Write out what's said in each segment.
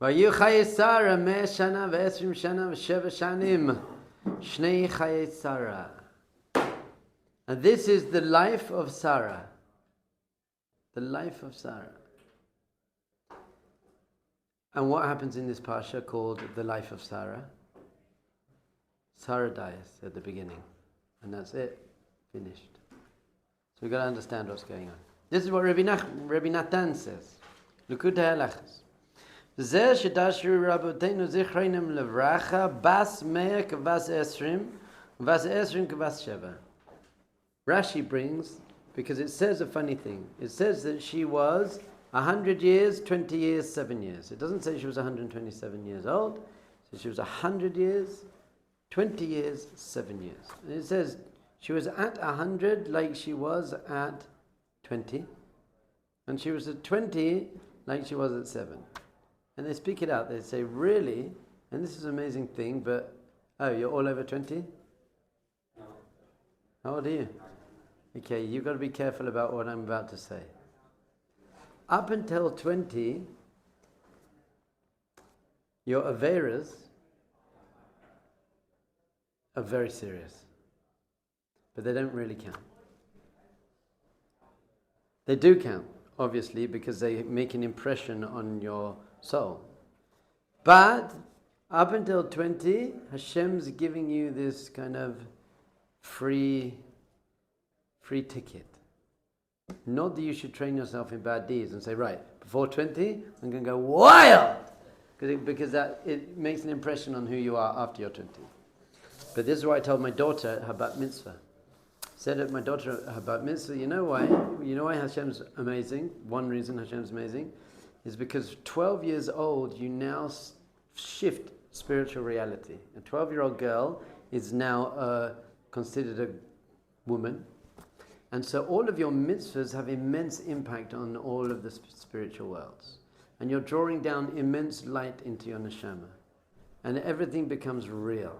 והיו חיי שרה 100 שנה ו20 שנה ו7 שנים. שני חיי שרה. And this is the life of Sarah. The life of Sarah. And what happens in this Parsha called the life of Sarah? Sarah dies at the beginning. And that's it. Finished. So we've got to understand what's going on. This is what Rabbi Natan says. Likutei Halachos. זה שדרשו רבותינו זיכרונם לברכה, בס 100 כבס 20, ובס 20 כבס 7. Rashi brings, because it says a funny thing. It says that she was 100 years, 20 years, 7 years. It doesn't say she was 127 years old. It says she was 100 years, 20 years, 7 years. And it says she was at 100 like she was at 20. And she was at 20 like she was at 7. And they speak it out. They say, really? And this is an amazing thing, but, oh, you're all over 20? No. How old are you? Okay, you've got to be careful about what I'm about to say. Up until 20, your averas are very serious. But they don't really count. They do count, obviously, because they make an impression on your soul. But up until 20, Hashem's giving you this kind of free ticket. Not that you should train yourself in bad deeds and say, right, before 20, I'm going to go wild! Because it makes an impression on who you are after you're 20. But this is what I told my daughter at her bat mitzvah. Said at my daughter at her bat mitzvah, you know why? You know why Hashem's amazing? One reason Hashem's amazing is because 12 years old, you now shift spiritual reality. A 12-year-old girl is now considered a woman. And so all of your mitzvahs have immense impact on all of the spiritual worlds. And you're drawing down immense light into your neshama. And everything becomes real.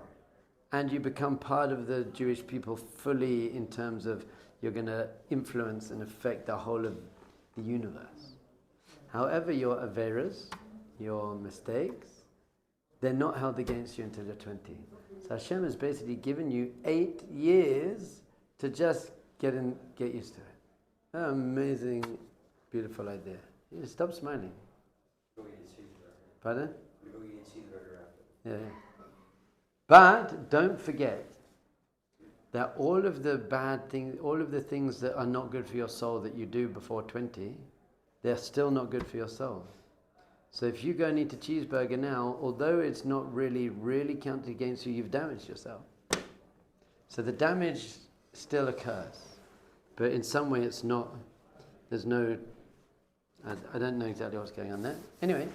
And you become part of the Jewish people fully in terms of you're going to influence and affect the whole of the universe. However, your averas, your mistakes, they're not held against you until you're 20. So Hashem has basically given you 8 years to just get used to it. Amazing, beautiful idea. Stop smiling. Pardon? Yeah. But don't forget that all of the bad things, all of the things that are not good for your soul that you do before 20, they're still not good for your soul. So if you go and eat a cheeseburger now, although it's not really counted against you, you've damaged yourself. So the damage still occurs. But in some way it's not, there's no, I don't know exactly what's going on there. Anyway,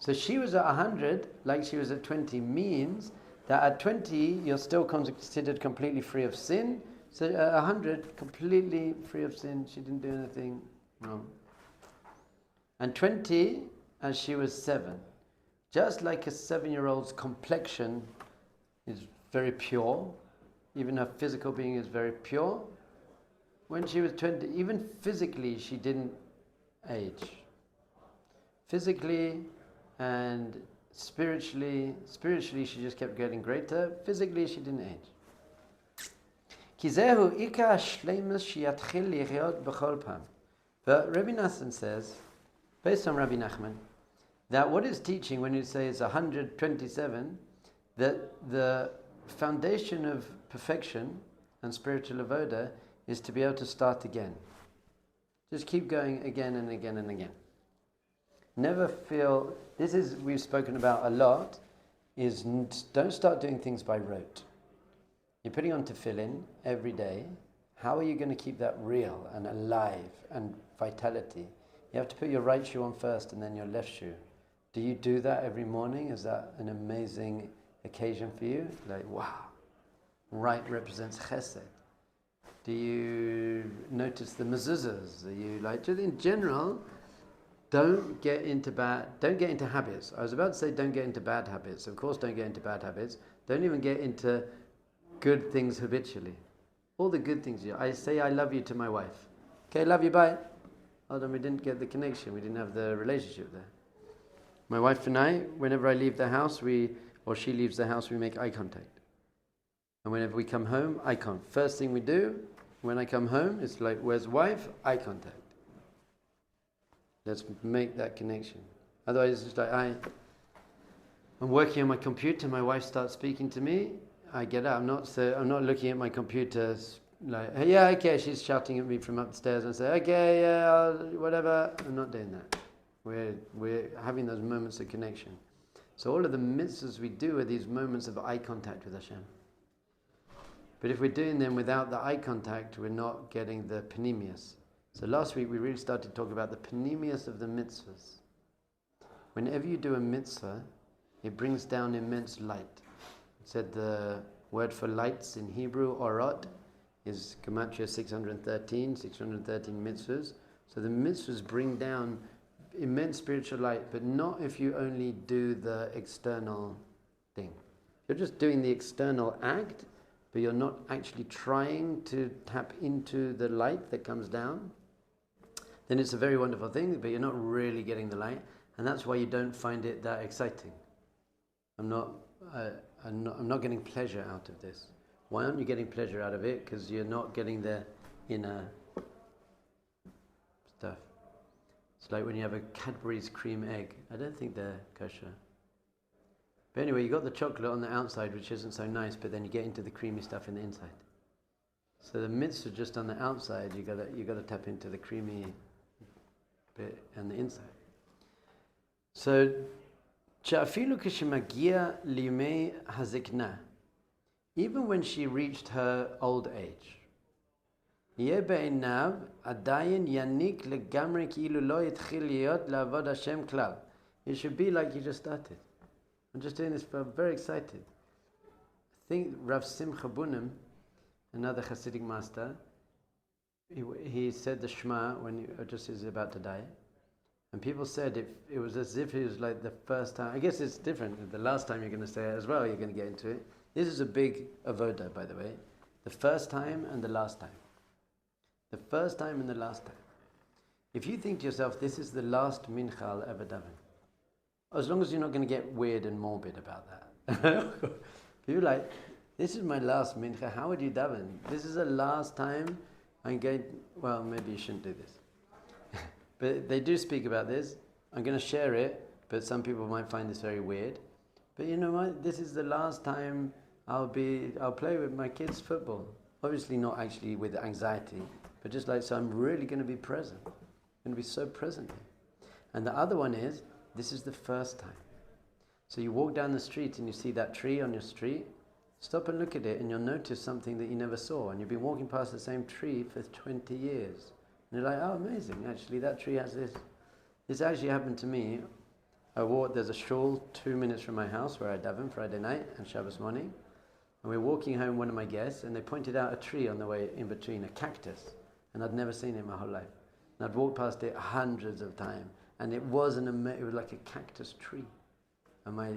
so she was at 100 like she was at 20 means that at 20 you're still considered completely free of sin. So at 100, completely free of sin, she didn't do anything wrong. And 20, as she was 7. Just like a 7-year-old's complexion is very pure, even her physical being is very pure, when she was 20, even physically she didn't age. Physically and spiritually she just kept getting greater. Physically she didn't age. But Rabbi Nassan says, based on Rabbi Nachman, that what it's teaching when you say it's 127, that the foundation of perfection and spiritual avoda is to be able to start again. Just keep going again and again and again. Never feel, this is, we've spoken about a lot, is don't start doing things by rote. You're putting on tefillin every day. How are you going to keep that real and alive and vitality? You have to put your right shoe on first and then your left shoe. Do you do that every morning? Is that an amazing occasion for you? Like, wow. Right represents chesed. Do you notice the mezuzahs? Do you like, in general, don't get into habits. I was about to say don't get into bad habits. Of course don't get into bad habits. Don't even get into good things habitually. All the good things. I say I love you to my wife. Okay, love you, bye. Hold on, we didn't get the connection. We didn't have the relationship there. My wife and I, whenever I leave the house, or she leaves the house, we make eye contact. And whenever we come home, eye contact. First thing we do, when I come home, it's like, where's wife? Eye contact. Let's make that connection. Otherwise, it's like I'm working on my computer. My wife starts speaking to me. I get up. I'm not looking at my computer like, hey, yeah, okay. She's shouting at me from upstairs, and I say, okay, yeah, whatever. I'm not doing that. We're having those moments of connection. So all of the mitzvahs we do are these moments of eye contact with Hashem. But if we're doing them without the eye contact, we're not getting the panemius. So last week we really started talking about the panemius of the mitzvahs. Whenever you do a mitzvah, it brings down immense light. It said the word for lights in Hebrew, orot, is Gematria 613 mitzvahs. So the mitzvahs bring down immense spiritual light, but not if you only do the external thing. You're just doing the external act, but you're not actually trying to tap into the light that comes down, then it's a very wonderful thing, but you're not really getting the light, and that's why you don't find it that exciting. I'm not getting pleasure out of this. Why aren't you getting pleasure out of it? Because you're not getting the inner stuff. It's like when you have a Cadbury's cream egg. I don't think they're kosher. But anyway, you got the chocolate on the outside, which isn't so nice, but then you get into the creamy stuff in the inside. So the mitzvah just on the outside, you gotta tap into the creamy bit on the inside. So, Cha'afilu kishemagia limei hazikna, even when she reached her old age, yeh be'einav adayin yanik legamri ki'ilu lo yitchil liyot la'avod Hashem klal. It should be like you just started. I'm just doing this, but I'm very excited. I think Rav Simcha Bunim, another Hasidic master, he said the Shema when he was about to die. And people said it was as if it was like the first time. I guess it's different. The last time you're going to say it as well, you're going to get into it. This is a big avoda, by the way. The first time and the last time. The first time and the last time. If you think to yourself, this is the last mincha I'll ever daven, as long as you're not going to get weird and morbid about that. If you're like, this is my last mincha, how would you daven? This is the last time I'm going, well, maybe you shouldn't do this. But they do speak about this. I'm going to share it, but some people might find this very weird. But you know what? This is the last time I'll play with my kids' football. Obviously not actually with anxiety, but just like, so I'm really going to be present. I'm going to be so present here. And the other one is, this is the first time. So you walk down the street and you see that tree on your street, stop and look at it and you'll notice something that you never saw. And you've been walking past the same tree for 20 years. And you're like, oh, amazing, actually that tree has this. This actually happened to me. There's a shul 2 minutes from my house where I daven Friday night and Shabbos morning. And we're walking home, one of my guests, and they pointed out a tree on the way in between, a cactus. And I'd never seen it my whole life. And I'd walked past it hundreds of times. And it was like a cactus tree. And my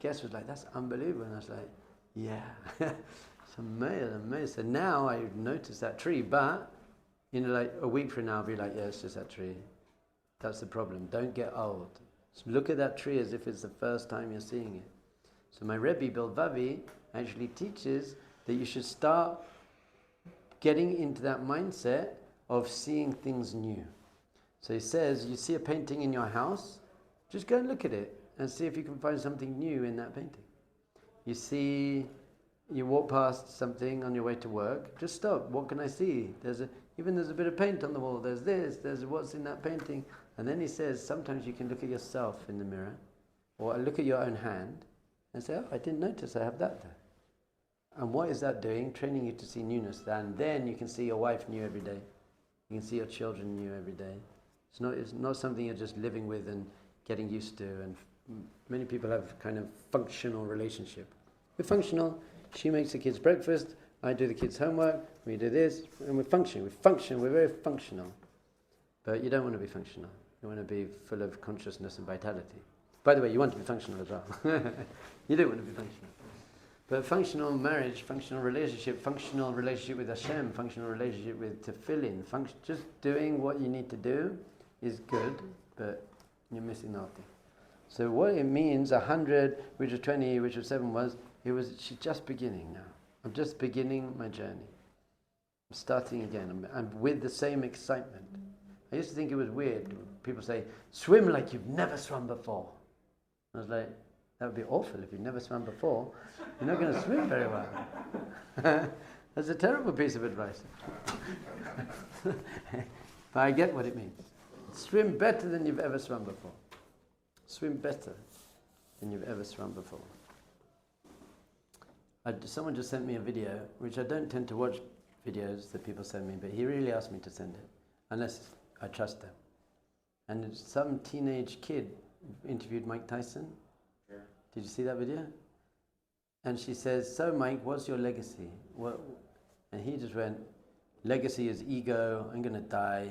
guest was like, that's unbelievable. And I was like, yeah, it's amazing. So now I noticed that tree, but like a week from now, I'll be like, yeah, it's just that tree. That's the problem. Don't get old. So look at that tree as if it's the first time you're seeing it. So my Rebbe, Bilvavi, actually teaches that you should start getting into that mindset of seeing things new. So he says, you see a painting in your house, just go and look at it and see if you can find something new in that painting. You walk past something on your way to work, just stop. What can I see? There's a bit of paint on the wall. There's what's in that painting. And then he says, sometimes you can look at yourself in the mirror or look at your own hand and say, oh, I didn't notice I have that there. And what is that doing? Training you to see newness. And then you can see your wife new every day. You can see your children new every day. It's not something you're just living with and getting used to. And many people have kind of functional relationship. We're functional. She makes the kids breakfast. I do the kids' homework. We do this, and we're functioning. We're very functional. But you don't want to be functional. You want to be full of consciousness and vitality. By the way, you want to be functional as well. You do want to be functional. But functional marriage, functional relationship with Hashem, functional relationship with tefillin, just doing what you need to do is good, but you're missing the whole thing. So what it means, 100, which was 20, which was 7 she's just beginning now. I'm just beginning my journey. I'm starting again. I'm with the same excitement. I used to think it was weird. People say, swim like you've never swum before. I was like, that would be awful if you've never swum before. You're not going to swim very well. That's a terrible piece of advice. But I get what it means. Swim better than you've ever swum before. Swim better than you've ever swum before. Someone just sent me a video, which I don't tend to watch videos that people send me, but he really asked me to send it, unless I trust them. And it's some teenage kid interviewed Mike Tyson. Sure. Did you see that video? And she says, so Mike, what's your legacy? What? And he just went, legacy is ego, I'm going to die,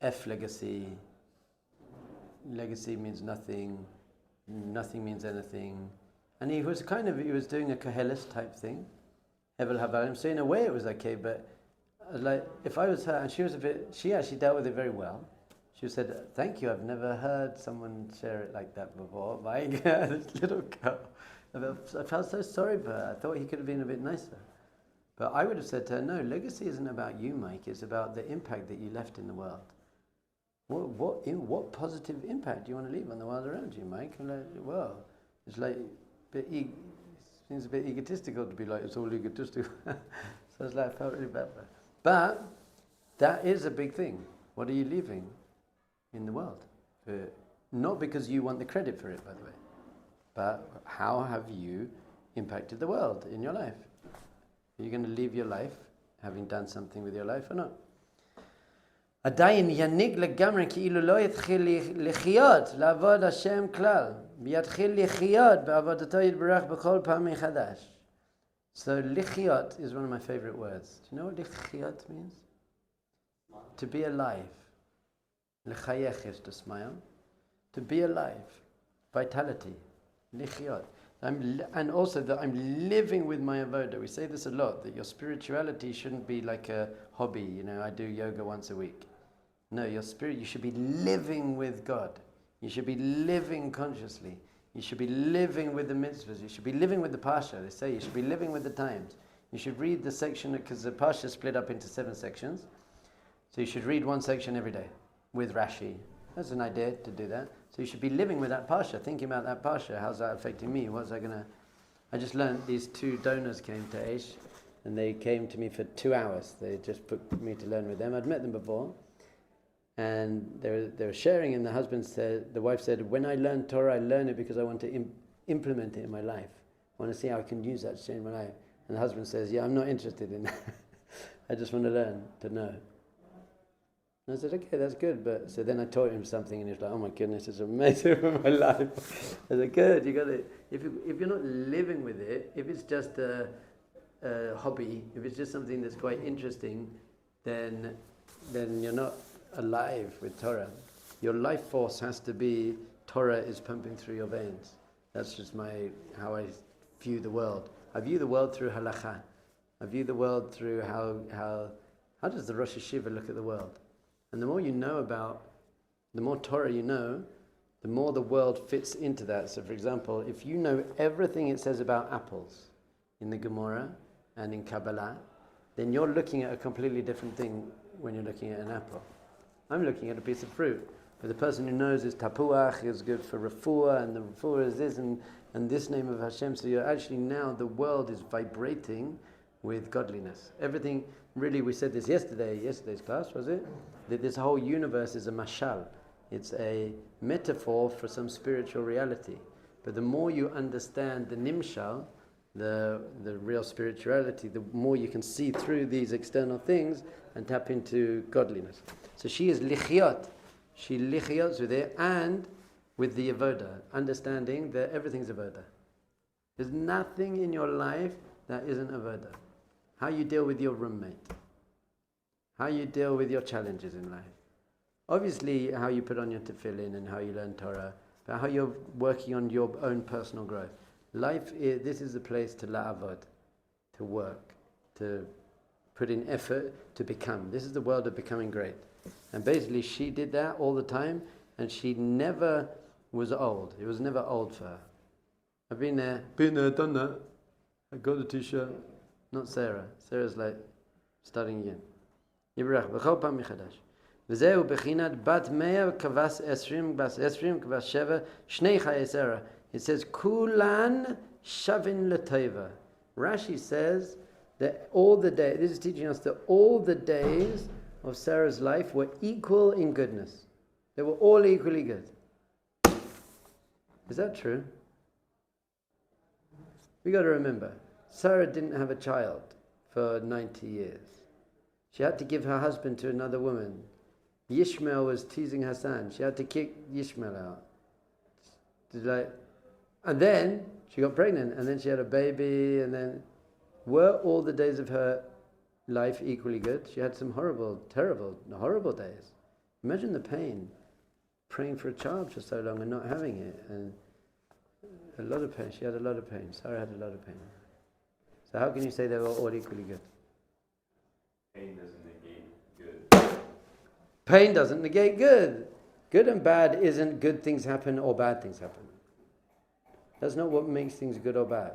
F legacy, legacy means nothing, nothing means anything. And he was doing a Koheles type thing, Hevel Havalim. So in a way it was okay, but like if I was her, and she actually dealt with it very well. She said, thank you, I've never heard someone share it like that before. Mike, this little girl. I felt so sorry for her. I thought he could have been a bit nicer. But I would have said to her, no, legacy isn't about you, Mike. It's about the impact that you left in the world. What positive impact do you want to leave on the world around you, Mike? I'm like, well, it's like seems a bit egotistical to be like, it's all egotistical. So it's like, I felt really bad for her. But that is a big thing. What are you leaving in the world? Not because you want the credit for it, by the way, but how have you impacted the world in your life? Are you going to leave your life having done something with your life or not? עדיין יניג לגמרי כאילו לא יתחיל לחיות, לעבוד השם כלל, ויתחיל לחיות בעבודתו יתברך בכל פעם מחדש. So לחיות is one of my favorite words. Do you know what לחיות means? To be alive. לחייך is to smile. To be alive. Vitality. לחיות. And also that I'm living with my avoda. We say this a lot, that your spirituality shouldn't be like a hobby. You know, I do yoga once a week. No, your spirit, you should be living with God. You should be living consciously. You should be living with the mitzvahs. You should be living with the Parsha. They say you should be living with the times. You should read the section, because the Parsha is split up into 7 sections. So you should read one section every day with Rashi. That's an idea to do that. So you should be living with that Parsha, thinking about that Parsha. How's that affecting me? I just learned these 2 donors came to Aish, and they came to me for 2 hours. They just put me to learn with them. I'd met them before. And they were sharing, and the wife said, when I learn Torah, I learn it because I want to implement it in my life. I want to see how I can use that to change my life. And the husband says, yeah, I'm not interested in that. I just want to learn, to know. And I said, okay, that's good. But so then I taught him something, and he was like, oh my goodness, it's amazing for my life. I said, good, you got it. If you're not living with it, if it's just a hobby, if it's just something that's quite interesting, then you're not alive with Torah. Your life force has to be Torah is pumping through your veins. That's just how I view the world. I view the world through halakha. I view the world through how does the Rosh Hashiva look at the world? And the more you know about, the more Torah you know, the more the world fits into that. So for example, if you know everything it says about apples in the Gemara and in Kabbalah, then you're looking at a completely different thing when you're looking at an apple. I'm looking at a piece of fruit. But the person who knows is tapuach is good for refuah, and the refuah is this, and this name of Hashem. So you're actually now, the world is vibrating with godliness. Everything, really, we said this yesterday's class, was it? That this whole universe is a mashal. It's a metaphor for some spiritual reality. But the more you understand the nimshal, the real spirituality, the more you can see through these external things and tap into godliness. So she is lichyot. She lichyot with it, and with the avoda, understanding that everything's avoda. There's nothing in your life that isn't avoda. How you deal with your roommate, how you deal with your challenges in life. Obviously, how you put on your tefillin and how you learn Torah, but how you're working on your own personal growth. Life this is the place to la'avod, to work, to put in effort, to become. This is the world of becoming great. And basically she did that all the time, and she never was old. It was never old for her. I've been there, done that. I got a t-shirt. Not Sarah. Sarah's like starting again. Yibrach, b'chol pam michadash. V'zeu b'chinat bat mea kavas esrim kavas sheva shnei chayei Sarah. It says kulan shavin l'tova. Rashi says that all the days, this is teaching us that all the days of Sarah's life were equal in goodness. They were all equally good. Is that true? We got to remember, Sarah didn't have a child for 90 years. She had to give her husband to another woman. Yishmael was teasing her son. She had to kick Yishmael out. And then she got pregnant, and then she had a baby, and then were all the days of her life equally good? She had some horrible, terrible, horrible days. Imagine the pain, praying for a child for so long and not having it, and a lot of pain. She had a lot of pain. Sarah had a lot of pain. So how can you say they were all equally good? Pain doesn't negate good. Pain doesn't negate good. Good and bad isn't good things happen or bad things happen. That's not what makes things good or bad.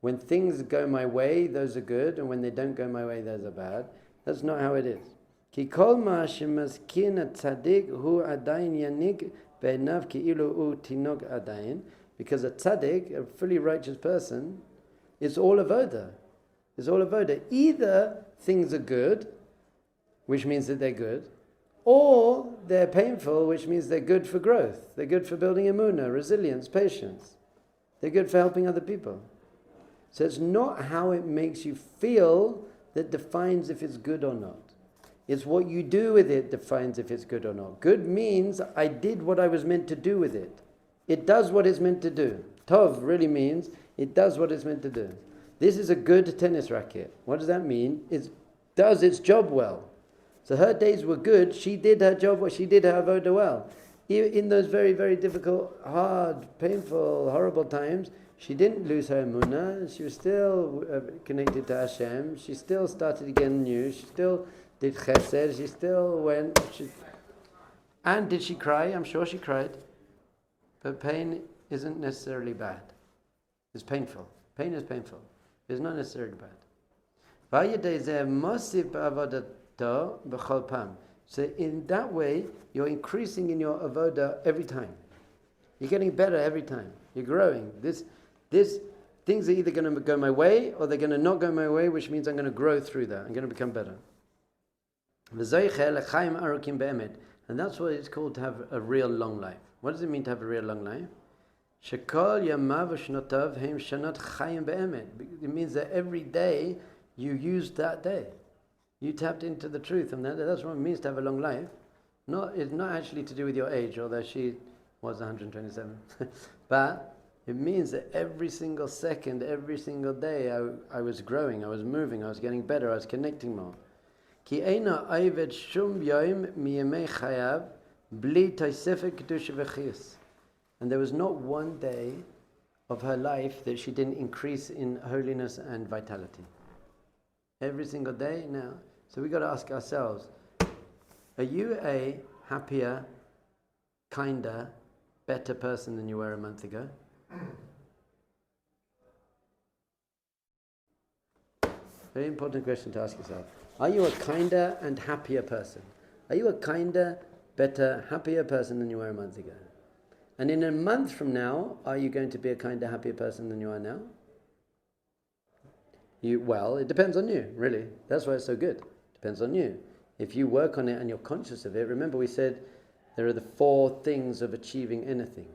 When things go my way, those are good, and when they don't go my way, those are bad. That's not how it is. Ki kol ma shemazkin tzaddik hu adayin yanik be'enav ki'ilu hu tinok adayin. Because a tzaddik, a fully righteous person, is all avoda. It's all avoda. Either things are good, which means that they're good, or they're painful, which means they're good for growth. They're good for building emunah, resilience, patience. They're good for helping other people. So it's not how it makes you feel that defines if it's good or not. It's what you do with it defines if it's good or not. Good means I did what I was meant to do with it. It does what it's meant to do. Tov really means it does what it's meant to do. This is a good tennis racket. What does that mean? It does its job well. So her days were good. She did her job, she did her avodah well. In those very, very difficult, hard, painful, horrible times, she didn't lose her emunah. She was still connected to Hashem. She still started again new. She still did chesed. She still went. And did she cry? I'm sure she cried. But pain isn't necessarily bad. It's painful. Pain is painful. It's not necessarily bad. So in that way, you're increasing in your avodah every time. You're getting better every time. You're growing. This things are either going to go my way or they're going to not go my way, which means I'm going to grow through that. I'm going to become better. And that's what it's called to have a real long life. What does it mean to have a real long life? It means that every day you used that day. You tapped into the truth, and that's what it means to have a long life. It's not actually to do with your age, although she was 127. But it means that every single second, every single day, I was growing, I was moving, I was getting better, I was connecting more. Ki eina ayved shum yom miyemei chayav bli tosefet kedusha v'chiyus. And there was not one day of her life that she didn't increase in holiness and vitality. Every single day now. So we got to ask ourselves, are you a happier, kinder, better person than you were a month ago? Very important question to ask yourself. Are you a kinder and happier person? Are you a kinder, better, happier person than you were a month ago? And in a month from now, are you going to be a kinder, happier person than you are now? Well, it depends on you, really. That's why it's so good. Depends on you. If you work on it and you're conscious of it, remember we said there are the 4 things of achieving anything.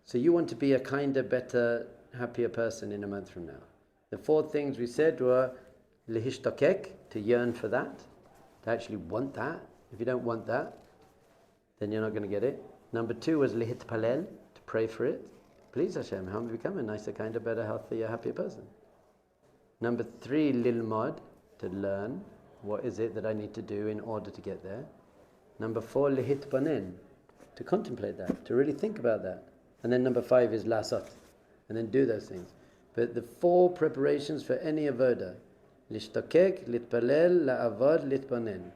So you want to be a kinder, better, happier person in a month from now. The 4 things we said were lihishtakek, to yearn for that, to actually want that. If you don't want that, then you're not going to get it. Number 2 was lihitpalel, to pray for it. Please Hashem, help me become a nicer, kinder, better, healthier, happier person. Number 3, lilmod, to learn. What is it that I need to do in order to get there? Number 4, lihitbanen, to contemplate that, to really think about that. And then number 5 is lasot, and then do those things. But the 4 preparations for any avoda, lishtokek, litpalel, la'avod, litbanen,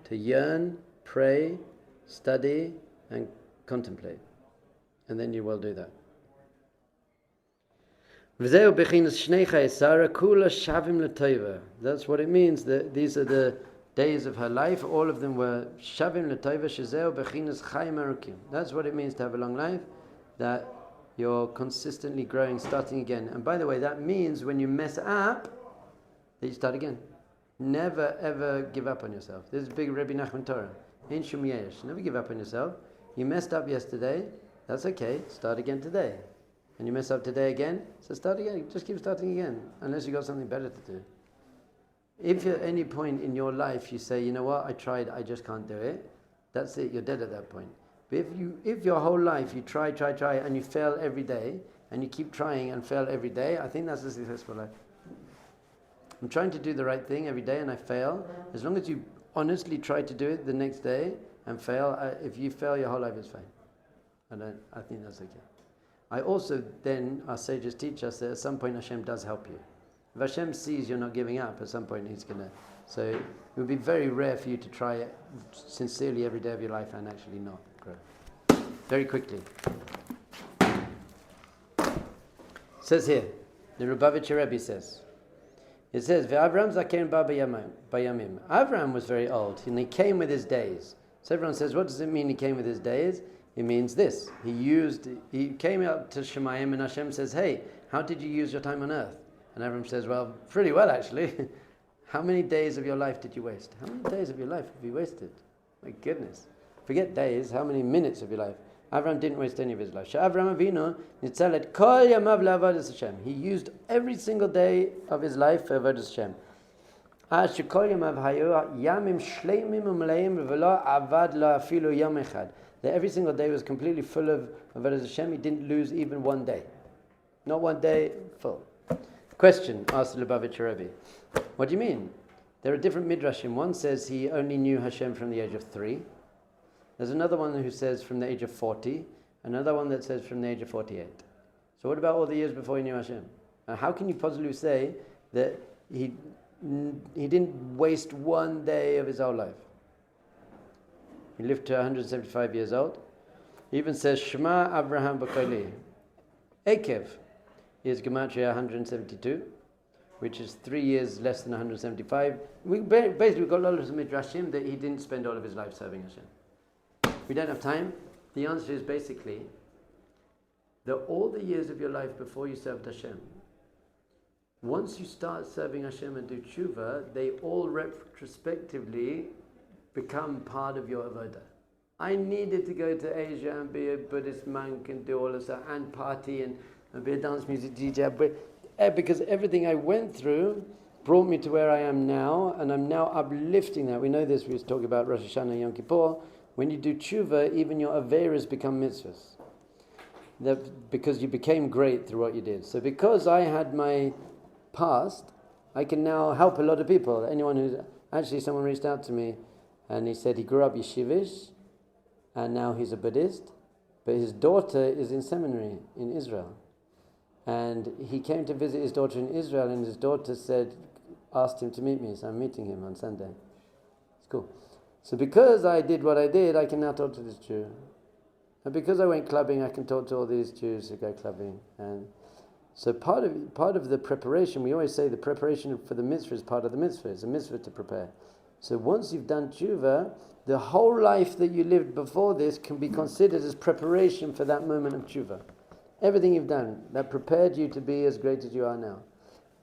to yearn, pray, study, and contemplate. And then you will do that. That's what it means. That these are the days of her life. All of them were shavim l'toiva shezeu bechinas chayim arukim. That's what it means to have a long life. That you're consistently growing, starting again. And by the way, that means when you mess up, that you start again. Never ever give up on yourself. This is big Rabbi Nachman Torah. Ein shum yesh. Never give up on yourself. You messed up yesterday. That's okay. Start again today. And you mess up today again, so start again. Just keep starting again, unless you've got something better to do. If at any point in your life you say, you know what, I tried, I just can't do it, that's it, you're dead at that point. But if your whole life you try, and you fail every day, and you keep trying and fail every day, I think that's a successful life. I'm trying to do the right thing every day and I fail. As long as you honestly try to do it the next day and fail, if you fail, your whole life is fine. And I think that's okay. I also then, our sages teach us that at some point Hashem does help you. If Hashem sees you're not giving up, at some point He's going to... So it would be very rare for you to try it sincerely every day of your life and actually not grow. Very quickly. It says here, the Lubavitcher Rebbe says, it says, V'Avram zaken ba bayamim. Avram was very old and he came with his days. So everyone says, what does it mean he came with his days? It means this. He came up to Shemayim and Hashem says, hey, how did you use your time on earth? And Avram says, well, pretty well actually. How many days of your life did you waste? How many days of your life have you wasted? My goodness. Forget days, how many minutes of your life? Avram didn't waste any of his life. Avram Avinu nitzalet kol yamav le'avodas Hashem. He used every single day of his life for avodas Hashem. Shekol yamav hayu yamim shleimim u'meleim v'lo avad lo afilu yom echad. That every single day was completely full of avodas Hashem. He didn't lose even one day. Not one day, full. Question asked the Lubavitcher Rebbe. What do you mean? There are different midrashim. One says he only knew Hashem from the age of 3. There's another one who says from the age of 40. Another one that says from the age of 48. So what about all the years before he knew Hashem? How can you possibly say that he didn't waste one day of his whole life? He lived to 175 years old. He even says Shema Abraham B'Koli. Ekev is Gematria 172, which is 3 years less than 175. We've got a lot of midrashim that he didn't spend all of his life serving Hashem. We don't have time. The answer is basically that all the years of your life before you served Hashem, once you start serving Hashem and do tshuva, they all retrospectively become part of your avodah. I needed to go to Asia and be a Buddhist monk and do all of that and party and be a dance music DJ, because everything I went through brought me to where I am now, and I'm now uplifting that. We know this, we was talking about Rosh Hashanah and Yom Kippur. When you do tshuva, even your averas become mitzvahs. Because you became great through what you did. So because I had my past, I can now help a lot of people. Someone reached out to me and he said he grew up yeshivish and now he's a Buddhist, but his daughter is in seminary in Israel. And he came to visit his daughter in Israel and his daughter asked him to meet me, so I'm meeting him on Sunday. It's cool. So because I did what I did, I can now talk to this Jew. And because I went clubbing, I can talk to all these Jews who go clubbing. And so part of the preparation, we always say the preparation for the mitzvah is part of the mitzvah. It's a mitzvah to prepare. So once you've done tshuva, the whole life that you lived before this can be considered as preparation for that moment of tshuva. Everything you've done, that prepared you to be as great as you are now.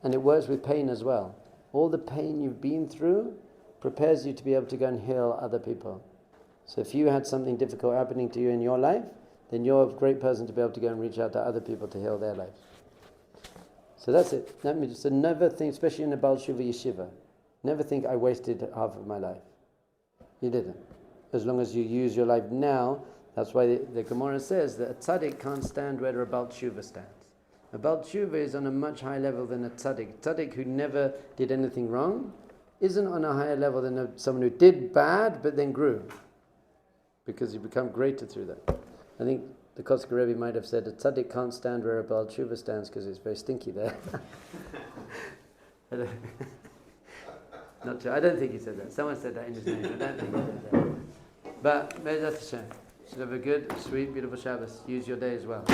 And it works with pain as well. All the pain you've been through prepares you to be able to go and heal other people. So if you had something difficult happening to you in your life, then you're a great person to be able to go and reach out to other people to heal their lives. So that's it. That means, so never think, especially in a Baal Shuva yeshiva, never think I wasted half of my life. You didn't. As long as you use your life now. That's why the Gemara says that a tzaddik can't stand where a Baal Tshuva stands. A Baal Tshuva is on a much higher level than a tzaddik. A tzaddik who never did anything wrong isn't on a higher level than someone who did bad but then grew. Because you become greater through that. I think the Kotzker Rebbe might have said a tzaddik can't stand where a Baal Tshuva stands because it's very stinky there. Not true. I don't think he said that. Someone said that in his name. I don't think he said that. But Be'ezrat Hashem. So have a good, sweet, beautiful Shabbos. Use your day as well.